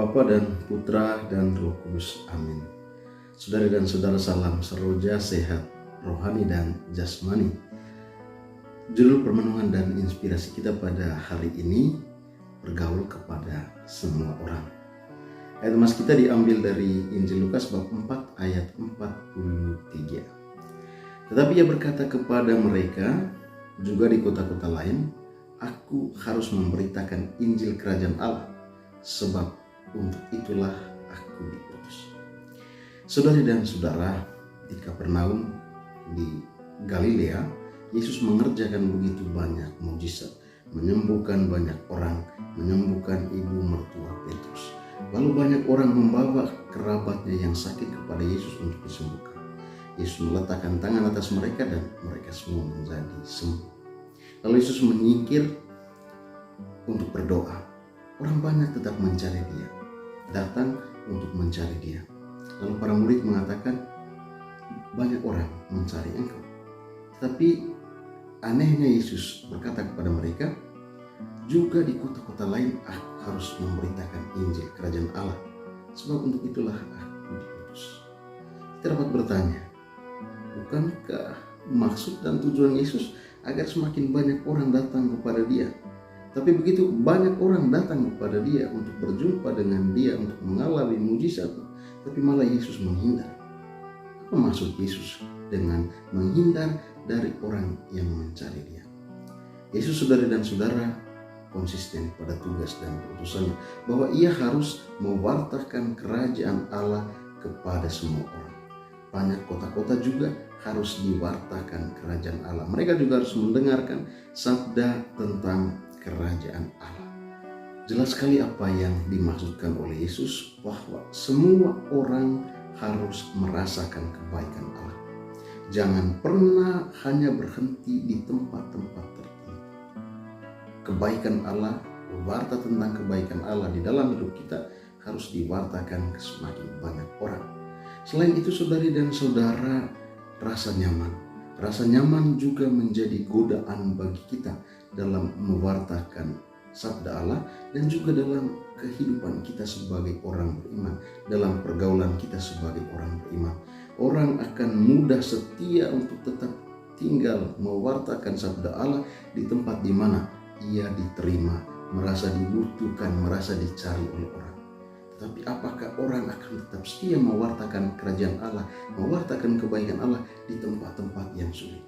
Bapa dan Putra dan Roh Kudus. Amin. Saudari dan saudara, salam seroja, sehat, rohani dan jasmani. Judul permenungan dan inspirasi kita pada hari ini, bergaul kepada semua orang. Ayat mas kita diambil dari Injil Lukas bab 4 ayat 43. Tetapi ia berkata kepada mereka, juga di kota-kota lain, aku harus memberitakan Injil Kerajaan Allah, sebab untuk itulah aku diutus. Saudari dan saudara, di Kapernaum di Galilea, Yesus mengerjakan begitu banyak mujizat, menyembuhkan banyak orang, menyembuhkan ibu mertua Petrus. Lalu banyak orang membawa kerabatnya yang sakit kepada Yesus untuk disembuhkan. Yesus meletakkan tangan atas mereka dan mereka semua menjadi sembuh. Lalu Yesus menyingkir untuk berdoa. Orang banyak tetap mencari dia, datang untuk mencari dia. Lalu para murid mengatakan, banyak orang mencari engkau. Tetapi anehnya Yesus berkata kepada mereka, juga di kota-kota lain aku harus memberitakan Injil Kerajaan Allah, sebab untuk itulah aku diutus. Kita dapat bertanya, bukankah maksud dan tujuan Yesus agar semakin banyak orang datang kepada dia? Tapi begitu banyak orang datang kepada dia untuk berjumpa dengan dia, untuk mengalami mujizat, tapi malah Yesus menghindar. Apa maksud Yesus dengan menghindar dari orang yang mencari dia? Yesus, saudari dan saudara, konsisten pada tugas dan keputusannya, bahwa ia harus mewartakan kerajaan Allah kepada semua orang. Banyak kota-kota juga harus diwartakan kerajaan Allah. Mereka juga harus mendengarkan sabda tentang kerajaan Allah. Jelas sekali apa yang dimaksudkan oleh Yesus, bahwa semua orang harus merasakan kebaikan Allah. Jangan pernah hanya berhenti di tempat-tempat tertentu. Kebaikan Allah, warta tentang kebaikan Allah di dalam hidup kita harus diwartakan ke semakin banyak orang. Selain itu, saudari dan saudara, rasa nyaman. Rasa nyaman juga menjadi godaan bagi kita dalam mewartakan sabda Allah dan juga dalam kehidupan kita sebagai orang beriman, dalam pergaulan kita sebagai orang beriman. Orang akan mudah setia untuk tetap tinggal mewartakan sabda Allah di tempat di mana ia diterima, merasa dibutuhkan, merasa dicari oleh orang. Tetapi apakah orang akan tetap setia mewartakan kerajaan Allah, mewartakan kebaikan Allah di tempat-tempat yang sulit?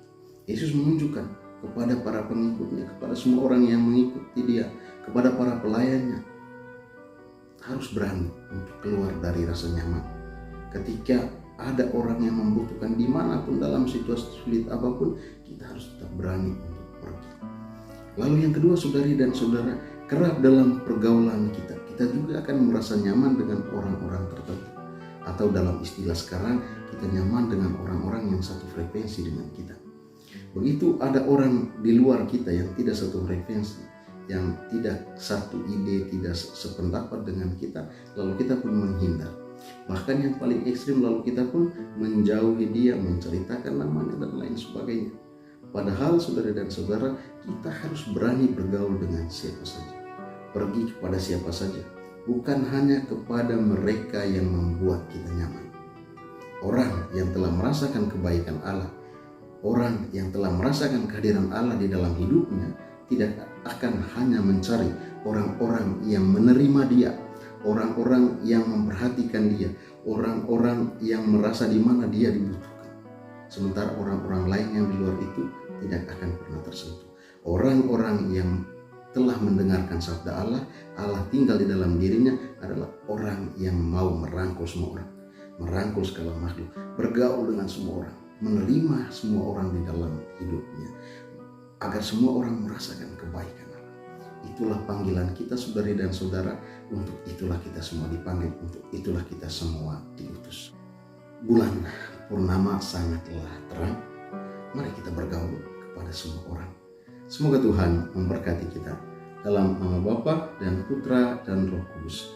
Yesus menunjukkan kepada para pengikutnya, kepada semua orang yang mengikuti dia, kepada para pelayannya, harus berani untuk keluar dari rasa nyaman. Ketika ada orang yang membutuhkan dimanapun dalam situasi sulit apapun, kita harus tetap berani untuk pergi. Lalu yang kedua, saudari dan saudara, kerap dalam pergaulan kita juga akan merasa nyaman dengan orang-orang tertentu. Atau dalam istilah sekarang, kita nyaman dengan orang-orang yang satu frekuensi dengan kita. Begitu ada orang di luar kita yang tidak satu frekuensi, yang tidak satu ide, tidak sependapat dengan kita, lalu kita pun menghindar. Bahkan yang paling ekstrim, lalu kita pun menjauhi dia, menceritakan namanya dan lain sebagainya. Padahal saudara dan saudara, kita harus berani bergaul dengan siapa saja, pergi kepada siapa saja, bukan hanya kepada mereka yang membuat kita nyaman. Orang yang telah merasakan kebaikan Allah, orang yang telah merasakan kehadiran Allah di dalam hidupnya, tidak akan hanya mencari orang-orang yang menerima dia, orang-orang yang memperhatikan dia, orang-orang yang merasa di mana dia dibutuhkan. Sementara orang-orang lain yang di luar itu tidak akan pernah tersentuh. Orang-orang yang telah mendengarkan sabda Allah, Allah tinggal di dalam dirinya, adalah orang yang mau merangkul semua orang, merangkul segala makhluk, bergaul dengan semua orang, menerima semua orang di dalam hidupnya, agar semua orang merasakan kebaikan Allah. Itulah panggilan kita, saudari dan saudara. Untuk itulah kita semua dipanggil, untuk itulah kita semua diutus. Bulan purnama sangatlah terang. Mari kita bergaul kepada semua orang. Semoga Tuhan memberkati kita. Dalam nama Bapa dan Putra dan Roh Kudus.